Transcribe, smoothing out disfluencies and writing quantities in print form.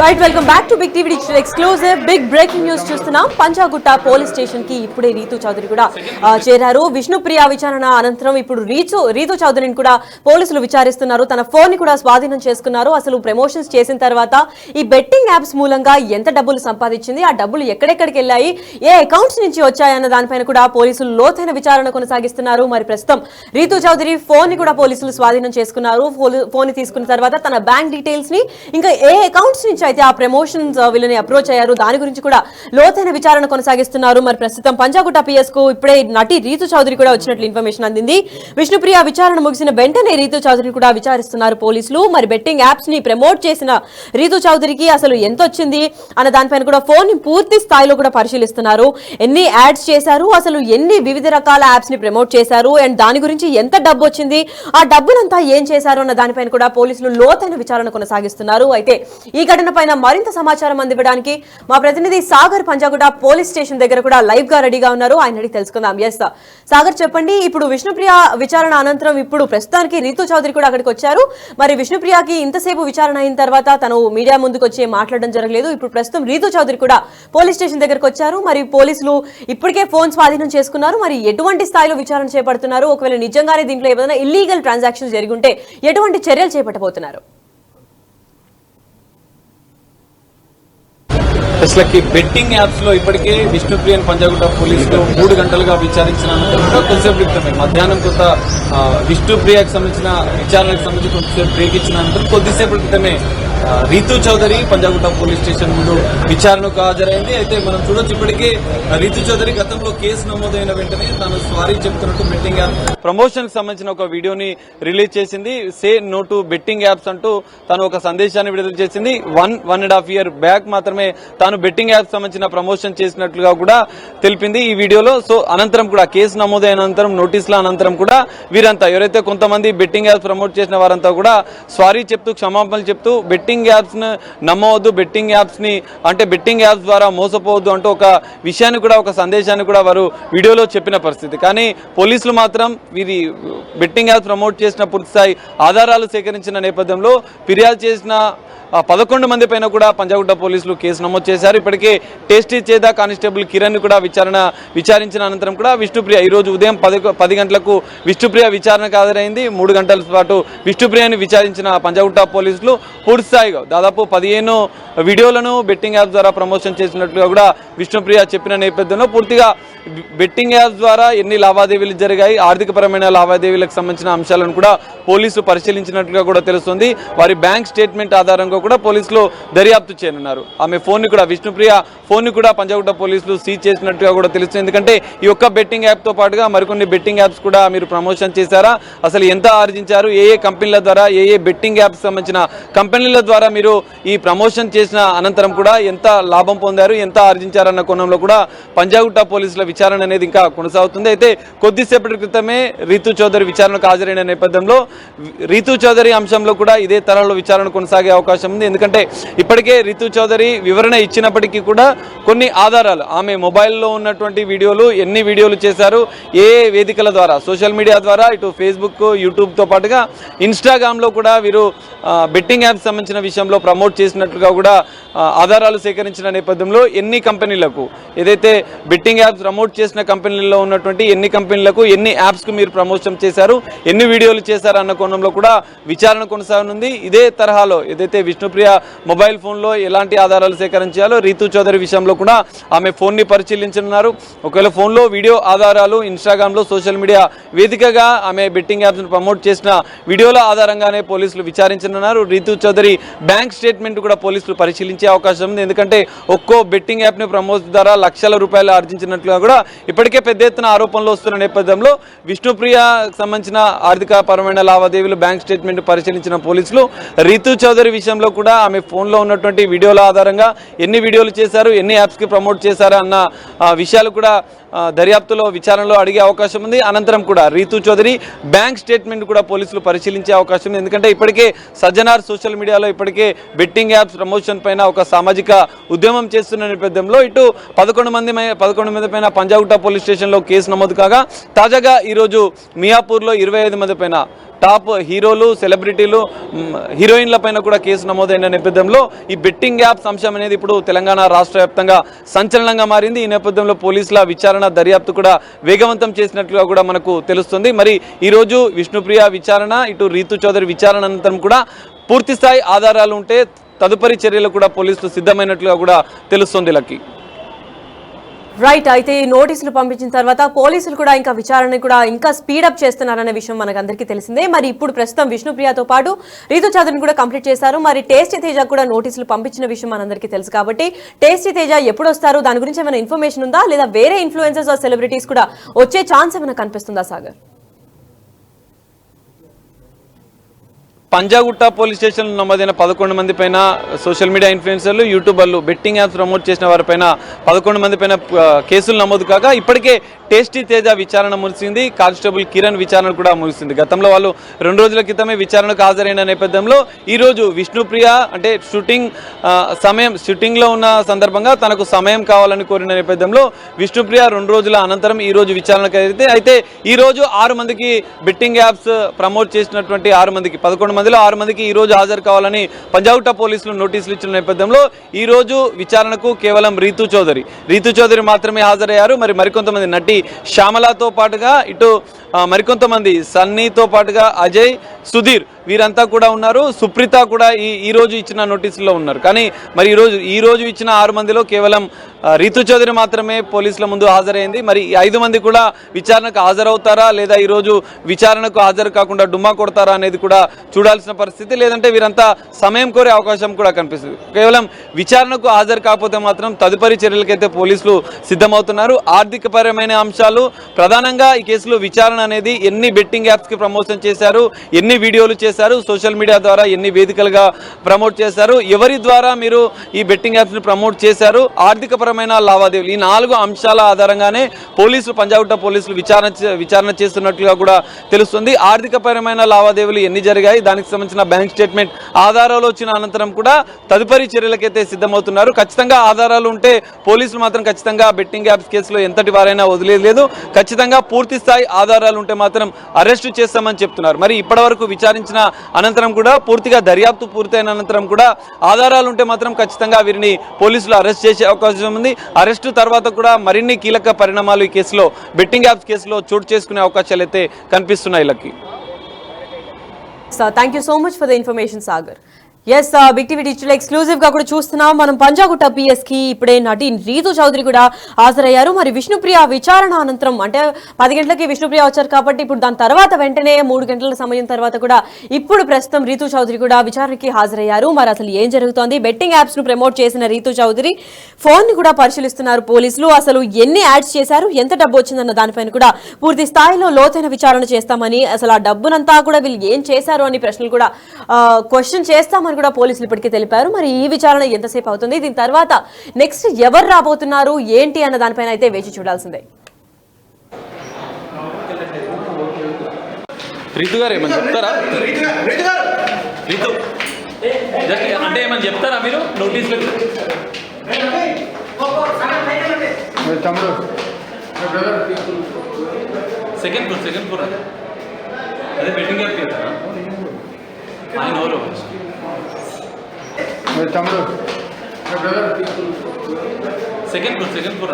Right welcome back to big TV digital exclusive big breaking news చూస్తున్నాం. Panjagutta police station కి ఇప్పుడే రీతు చౌదరి కూడా చేరారు. విష్ణుప్రియ విచారణ అనంతరం ఇప్పుడు రీతు చౌదరిని కూడా పోలీసులు విచారిస్తున్నారు. తన ఫోన్ ని కూడా స్వాధీనం చేసుకున్నారు. అసలు ప్రమోషన్స్ చేసిన తర్వాత ఈ బెట్టింగ్ యాప్స్ మూలంగా ఎంత డబ్బులు సంపాదించింది, ఆ డబ్బులు ఎక్కడెక్కడికి వెళ్ళాయి, ఏ అకౌంట్స్ నుంచి వచ్చాయన్న దానిపైన కూడా పోలీసులు లోతైన విచారణ కొనసాగిస్తున్నారు. మరి ప్రస్తుతం రీతు చౌదరి ఫోన్ ని కూడా పోలీసులు స్వాధీనం చేసుకున్నారు. ఫోన్ ని తీసుకున్న తర్వాత తన బ్యాంక్ డీటెయిల్స్ ని ఇంకా ఏ అకౌంట్స్ నుంచి అయితే ఆ ప్రమోషన్స్ వీళ్ళని అప్రోచ్ అయ్యారు దాని గురించి కూడా లోతైన విచారణ కొనసాగిస్తున్నారు. మరి ప్రస్తుతం పంజాగుట్ట పిఎస్ కు ఇప్పుడే నటి రీతు చౌదరి కూడా వచ్చినట్లు ఇన్ఫర్మేషన్ అందింది. విష్ణుప్రియ విచారణ ముగిసిన వెంటనే రీతు చౌదరిని కూడా విచారిస్తున్నారు పోలీసులు. మరి బెట్టింగ్ యాప్స్ ని ప్రమోట్ చేసిన రీతు చౌదరికి అసలు ఎంత వచ్చింది అన్న దానిపైన కూడా ఫోన్ ని పూర్తి స్థాయిలో కూడా పరిశీలిస్తున్నారు. ఎన్ని యాడ్స్ చేశారు, అసలు ఎన్ని వివిధ రకాల యాప్స్ ని ప్రమోట్ చేశారు, అండ్ దాని గురించి ఎంత డబ్బు వచ్చింది, ఆ డబ్బునంతా ఏం చేశారు అన్న దానిపైన కూడా పోలీసులు లోతైన విచారణ కొనసాగిస్తున్నారు. అయితే ఈ ఘటన పైన మరింత సమాచారం అందివ్వడానికి మా ప్రతినిధి సాగర్ పంజాగుట్ట పోలీస్ స్టేషన్ దగ్గర కూడా లైవ్ గా రెడీగా ఉన్నారు. ఆయన అడిగి తెలుసుకుందాం. ఎస్ సాగర్, చెప్పండి. ఇప్పుడు విష్ణుప్రియ విచారణ అనంతరం ఇప్పుడు ప్రస్తుతానికి రీతు చౌదరి కూడా అక్కడికి వచ్చారు. మరి విష్ణుప్రియకి ఇంతసేపు విచారణ అయిన తర్వాత తను మీడియా ముందుకు వచ్చి మాట్లాడడం జరగలేదు. ఇప్పుడు ప్రస్తుతం రీతు చౌదరి కూడా పోలీస్ స్టేషన్ దగ్గరకు వచ్చారు. మరి పోలీసులు ఇప్పటికే ఫోన్ స్వాధీనం చేసుకున్నారు. మరి ఎటువంటి స్థాయిలో విచారణ చేపడుతున్నారు? ఒకవేళ నిజంగానే దీంట్లో ఏదైనా ఇల్లీగల్ ట్రాన్సాక్షన్స్ జరిగి ఉంటే ఎటువంటి చర్యలు చేపట్టబోతున్నారు? అసలుకి బెట్టింగ్ యాప్స్ లో ఇప్పటికే విష్ణుప్రియన్ పంజాగుట్ట పోలీసులు 3 గంటలుగా విచారించిన అనంతరం కొద్దిసేపు క్రితమే మధ్యాహ్నం కొంత విష్ణుప్రియకు సంబంధించిన విచారణకు సంబంధించి కొంతసేపు బ్రేక్ ఇచ్చిన అనంతరం కొద్దిసేపు క్రితమే రీతు చౌదరి పంజాగుట్ట పోలీస్ స్టేషన్ ముందు విచారణకు హాజరైంది. అయితే మనం చూడొచ్చు ఇప్పటికే రీతు చౌదరి గతంలో కేసు నమోదైన వెంటనే తాను సారీ చెప్తున్నట్టు బెట్టింగ్ యాప్ ప్రమోషన్ కి సంబంధించిన ఒక వీడియోని రిలీజ్ చేసింది. Say no to betting apps అంటూ తాను ఒక సందేశాన్ని విడుదల చేసింది. 1.5 year బ్యాక్ మాత్రమే తాను బెట్టింగ్ యాప్ సంబంధించిన ప్రమోషన్ చేసినట్లుగా కూడా తెలిపింది ఈ వీడియోలో. సో అనంతరం కూడా కేసు నమోదైన అనంతరం నోటీసుల అనంతరం కూడా వీరంతా ఎవరైతే కొంతమంది బెట్టింగ్ యాప్స్ ప్రమోట్ చేసిన వారంతా కూడా సారీ చెప్తూ క్షమాపణలు చెప్తూ బెట్టింగ్ యాప్స్ ను నమ్మవద్దు, బెట్టింగ్ యాప్స్ ని అంటే బెట్టింగ్ యాప్స్ ద్వారా మోసపోవద్దు అంటూ ఒక విషయాన్ని కూడా ఒక సందేశాన్ని కూడా వారు వీడియోలో చెప్పిన పరిస్థితి. కానీ పోలీసులు మాత్రం వీరి బెట్టింగ్ యాప్స్ ప్రమోట్ చేసిన పూర్తిస్థాయి ఆధారాలు సేకరించిన నేపథ్యంలో ఫిర్యాదు చేసిన 11 మంది పైన కూడా పంజాగుట్ట పోలీసులు కేసు నమోదు చేశారు. ఇప్పటికే టేస్టీ చేదా కానిస్టేబుల్ కిరణ్ కూడా విచారించిన అనంతరం కూడా విష్ణుప్రియ ఈ రోజు ఉదయం 10 గంటలకు విష్ణుప్రియ విచారణకు హాజరైంది. 3 గంటల పాటు విష్ణుప్రియని విచారించిన పంజాగుట్ట పోలీసులు పూర్తిస్థాయిగా దాదాపు 15 వీడియోలను బెట్టింగ్ యాప్స్ ద్వారా ప్రమోషన్ చేసినట్లుగా కూడా విష్ణుప్రియ చెప్పిన నేపథ్యంలో పూర్తిగా బెట్టింగ్ యాప్స్ ద్వారా ఎన్ని లావాదేవీలు జరిగాయి, ఆర్థికపరమైన లావాదేవీలకు సంబంధించిన అంశాలను కూడా పోలీసులు పరిశీలించినట్లుగా కూడా తెలుస్తుంది. వారి బ్యాంక్ స్టేట్మెంట్ ఆధారంగా కూడా పోలీసులు దర్యాప్తు చేయనున్నారు. ఆమె ఫోన్ ని కూడా విష్ణుప్రియ ఫోన్ ని కూడా పంజాగుట్ట పోలీసులు సీజ్ చేసినట్టుగా కూడా తెలుస్తుంది. ఎందుకంటే ఈ ఒక్క బెట్టింగ్ యాప్ తో పాటుగా మరికొన్ని బెట్టింగ్ యాప్స్ కూడా మీరు ప్రమోషన్ చేశారా, అసలు ఎంత ఆర్జించారు, ఏ కంపెనీల ద్వారా ఏ బెట్టింగ్ యాప్స్ సంబంధించిన కంపెనీల ద్వారా మీరు ఈ ప్రమోషన్ చేసిన అనంతరం కూడా ఎంత లాభం పొందారు, ఎంత ఆర్జించారన్న కోణంలో కూడా పంజాగుట్ట పోలీసుల విచారణ అనేది ఇంకా కొనసాగుతుంది. అయితే కొద్దిసేపటి క్రితమే రీతు చౌదరి విచారణకు హాజరైన నేపథ్యంలో రీతు చౌదరి అంశంలో కూడా ఇదే తరహాలో విచారణ కొనసాగే అవకాశం ఉంది. ఎందుకంటే ఇప్పటికే రీతు చౌదరి వివరణ ఇచ్చినప్పటికీ కూడా కొన్ని ఆధారాలు ఆమె మొబైల్లో ఉన్నటువంటి వీడియోలు, ఎన్ని వీడియోలు చేశారు, ఏ వేదికల ద్వారా సోషల్ మీడియా ద్వారా ఇటు ఫేస్బుక్, యూట్యూబ్ తో పాటుగా ఇన్స్టాగ్రామ్ లో కూడా వీరు బెట్టింగ్ యాప్స్ సంబంధించిన విషయంలో ప్రమోట్ చేసినట్లుగా కూడా ఆధారాలు సేకరించిన నేపథ్యంలో ఎన్ని కంపెనీలకు ఏదైతే బెట్టింగ్ యాప్స్ ప్రమోట్ చేసిన కంపెనీల్లో ఉన్నటువంటి ఎన్ని కంపెనీలకు ఎన్ని యాప్స్ కు మీరు ప్రమోషన్ చేశారు, ఎన్ని వీడియోలు చేశారు అన్న కోణంలో కూడా విచారణ కొనసాగనుంది. ఇదే తరహాలో ఏదైతే విష్ణుప్రియ మొబైల్ ఫోన్ లో ఎలాంటి ఆధారాలు సేకరించాలో రీతు చౌదరి విషయంలో కూడా ఆమె ఫోన్ ని పరిశీలించనున్నారు. ఒకవేళ ఫోన్ లో వీడియో ఆధారాలు, ఇన్స్టాగ్రామ్ లో సోషల్ మీడియా వేదికగా ఆమె బెట్టింగ్ యాప్స్ ను ప్రమోట్ చేసిన వీడియోల ఆధారంగానే పోలీసులు విచారించనున్నారు. రీతు చౌదరి బ్యాంక్ స్టేట్మెంట్ కూడా పోలీసులు పరిశీలించే అవకాశం ఉంది. ఎందుకంటే ఒక్కో బెట్టింగ్ యాప్ ని ప్రమోట్ ద్వారా లక్షల రూపాయలు ఆర్జించినట్లుగా కూడా ఇప్పటికే పెద్ద ఎత్తున ఆరోపణలు వస్తున్న నేపథ్యంలో విష్ణుప్రియ సంబంధించిన ఆర్థిక పరమైన లావాదేవీలు బ్యాంక్ స్టేట్మెంట్ పరిశీలించిన పోలీసులు రీతు చౌదరి విషయంలో కూడా ఆమె ఫోన్ లో ఉన్నటువంటి వీడియోల ఆధారంగా ఎన్ని వీడియోలు చేశారు, ఎన్ని యాప్స్ కి ప్రమోట్ చేశారు అన్న విషయాలు కూడా దర్యాప్తులో విచారణలో అడిగే అవకాశం ఉంది. అనంతరం కూడా రీతు చౌదరి బ్యాంక్ స్టేట్మెంట్ కూడా పోలీసులు పరిశీలించే అవకాశం ఉంది. ఎందుకంటే ఇప్పటికే సజ్జనార్ సోషల్ మీడియాలో ఇప్పటికే బెట్టింగ్ యాప్స్ ప్రమోషన్ పైన ఒక సామాజిక ఉద్యమం చేస్తున్న నేపథ్యంలో ఇటు 11 మంది పైన పంజాగుట్ట పోలీస్ స్టేషన్ లో కేసు నమోదు కాగా తాజాగా ఈ రోజు మియాపూర్ లో 25 మంది పైన టాప్ హీరోలు, సెలబ్రిటీలు, హీరోయిన్ల పైన కూడా కేసు నమోదైన నేపథ్యంలో ఈ బెట్టింగ్ యాప్స్ అంశం అనేది ఇప్పుడు తెలంగాణ రాష్ట్ర వ్యాప్తంగా సంచలనంగా మారింది. ఈ నేపథ్యంలో పోలీసుల విచారణ దర్యాప్తు కూడా వేగవంతం చేసినట్లుగా కూడా మనకు తెలుస్తుంది. మరి ఈరోజు విష్ణుప్రియ విచారణ, ఇటు రీతు చౌదరి విచారణ అనంతరం కూడా పూర్తి స్థాయి ఆధారాలు ఉంటే తదుపరి చర్యలు కూడా పోలీసులు సిద్ధమైనట్లుగా కూడా తెలుస్తుంది. Lucky right. అయితే ఈ నోటీసులు పంపించిన తర్వాత పోలీసులు కూడా ఇంకా విచారణ కూడా ఇంకా స్పీడప్ చేస్తున్నారనే విషయం మనకు అందరికీ తెలిసిందే. మరి ఇప్పుడు ప్రస్తుతం విష్ణుప్రియతో పాటు రీతు చౌదరిని కూడా కంప్లీట్ చేశారు. మరి టేస్టీ తేజ కూడా నోటీసులు పంపించిన విషయం మనందరికీ తెలుసు కాబట్టి టేస్టీ తేజ ఎప్పుడు వస్తారు, దాని గురించి ఏమైనా ఇన్ఫర్మేషన్ ఉందా, లేదా వేరే ఇన్ఫ్లుయెన్సర్స్ ఆర్ సెలబ్రిటీస్ కూడా వచ్చే ఛాన్స్ ఏమైనా కనిపిస్తుందా సాగర్? పంజాగుట్ట పోలీస్ స్టేషన్లో నమోదైన 11 మంది పైన సోషల్ మీడియా ఇన్ఫ్లుయెన్సర్లు, యూట్యూబర్లు, బెట్టింగ్ యాప్స్ ప్రమోట్ చేసిన వారిపైన 11 మంది పైన కేసులు నమోదు కాగా ఇప్పటికే టేస్టీ తేజ విచారణ ముగిసింది. కానిస్టేబుల్ కిరణ్ విచారణ కూడా ముగిసింది. గతంలో వాళ్ళు 2 రోజుల క్రితమే విచారణకు హాజరైన నేపథ్యంలో ఈరోజు విష్ణుప్రియ అంటే షూటింగ్లో ఉన్న సందర్భంగా తనకు సమయం కావాలని కోరిన నేపథ్యంలో విష్ణుప్రియ 2 రోజుల అనంతరం ఈ రోజు విచారణకు అయితే ఈ రోజు 6 మందికి బెట్టింగ్ యాప్స్ ప్రమోట్ చేసినటువంటి 6 మందికి 11 మందిలో 6 మందికి ఈ రోజు హాజరు కావాలని పంజాగుట్ట పోలీసులు నోటీసులు ఇచ్చిన నేపథ్యంలో ఈ రోజు విచారణకు కేవలం రీతు చౌదరి మాత్రమే హాజరయ్యారు. మరికొంతమంది నటి శ్యామలతో పాటుగా ఇటు మరికొంతమంది సన్నీతో పాటుగా అజయ్, సుధీర్ వీరంతా కూడా ఉన్నారు. సుప్రీత కూడా ఈ రోజు ఇచ్చిన నోటీసుల్లో ఉన్నారు. కానీ మరి ఈ రోజు ఇచ్చిన 6 మందిలో కేవలం రీతు చౌదరి మాత్రమే పోలీసుల ముందు హాజరైంది. మరి 5 మంది కూడా విచారణకు హాజరవుతారా లేదా ఈ రోజు విచారణకు హాజరు కాకుండా డుమ్మా కొడతారా అనేది కూడా చూడాల్సిన పరిస్థితి. లేదంటే వీరంతా సమయం కోరే అవకాశం కూడా కనిపిస్తుంది. కేవలం విచారణకు హాజరు కాకపోతే మాత్రం తదుపరి చర్యలకైతే పోలీసులు సిద్ధమవుతున్నారు. ఆర్థికపరమైన అంశాలు ప్రధానంగా ఈ కేసులో విచారణ అనేది ఎన్ని బెట్టింగ్ యాప్స్ కి ప్రమోషన్ చేశారు, ఎన్ని వీడియోలు చేశారు, సోషల్ మీడియా ద్వారా ఎన్ని వేదికలుగా ప్రమోట్ చేశారు, ఎవరి ద్వారా మీరు ఈ బెట్టింగ్ యాప్స్ ని ప్రమోట్ చేశారు, ఆర్థికపరమైన లావాదేవీలు, ఈ 4 అంశాల ఆధారంగానే పంజాగుట్ట పోలీసులు విచారణ చేస్తున్నట్లుగా కూడా తెలుస్తుంది. ఆర్థికపరమైన లావాదేవీలు ఎన్ని జరిగాయి, దానికి సంబంధించిన బ్యాంక్ స్టేట్మెంట్ ఆధారాలు వచ్చిన అనంతరం కూడా తదుపరి చర్యలకైతే సిద్ధమవుతున్నారు. ఖచ్చితంగా ఆధారాలు ఉంటే పోలీసులు మాత్రం ఖచ్చితంగా బెట్టింగ్ యాప్స్ కేసులో ఎంతటి వారైనా వదిలేదు. ఖచ్చితంగా పూర్తి స్థాయి ఆధారాలు ఉంటే మాత్రం అరెస్టు చేస్తామని చెప్తున్నారు. మరి ఇప్పటి వరకు విచారించిన అనంతరం కూడా పూర్తిగా దర్యాప్తు పూర్తయిన అనంతరం కూడా ఆధారాలు ఉంటే మాత్రం ఖచ్చితంగా వీరిని పోలీసులు అరెస్ట్ చేసే అవకాశం ఉంది. అరెస్టు తర్వాత కూడా మరిన్ని కీలక పరిణామాలు ఈ కేసులో బెట్టింగ్ యాప్స్ కేసులో చోటు చేసుకునే అవకాశాలు అయితే కనిపిస్తున్నాయి. Lucky thank you so much for the information Sagar. Yes, big TV digital exclusive గా కూడా చూస్తున్నాం మనం. పంజాగుట్ట పిఎస్ కి ఇప్పుడే నటి రీతు చౌదరి కూడా హాజరయ్యారు. మరి విష్ణుప్రియ విచారణ అనంతరం అంటే 10 గంటలకి విష్ణుప్రియ వచ్చారు కాబట్టి ఇప్పుడు దాని తర్వాత వెంటనే 3 గంటల సమయం తర్వాత కూడా ఇప్పుడు ప్రస్తుతం రీతు చౌదరి కూడా విచారణకి హాజరయ్యారు. మరి అసలు ఏం జరుగుతోంది, బెట్టింగ్ యాప్స్ ను ప్రమోట్ చేసిన రీతు చౌదరి ఫోన్ ని కూడా పరిశీలిస్తున్నారు పోలీసులు. అసలు ఎన్ని యాడ్స్ చేశారు, ఎంత డబ్బు వచ్చిందన్న దానిపైన కూడా పూర్తి స్థాయిలో లోతైన విచారణ చేస్తామని, అసలు ఆ డబ్బునంతా కూడా వీళ్ళు ఏం చేశారు అని ప్రశ్నలు కూడా క్వశ్చన్ చేస్తామని కూడా పోలీసులు ఇప్పటికే తెలిపారు. మరి ఈ విచారణ ఎంతసేపు అవుతుంది, దీని తర్వాత నెక్స్ట్ ఎవరు రాబోతున్నారు ఏంటి అన్న దానిపైన అయితే వేచి చూడాల్సిందే. రీతు గారు ఏమని చెప్తారా? అంటే ఏమని చెప్తారా మీరు నోటీసులు? సెకండ్ ఫ్లోర్ అదే బెట్టింగ్ యాప్ చేస్తారా? ఆయన ఎవరు? Second floor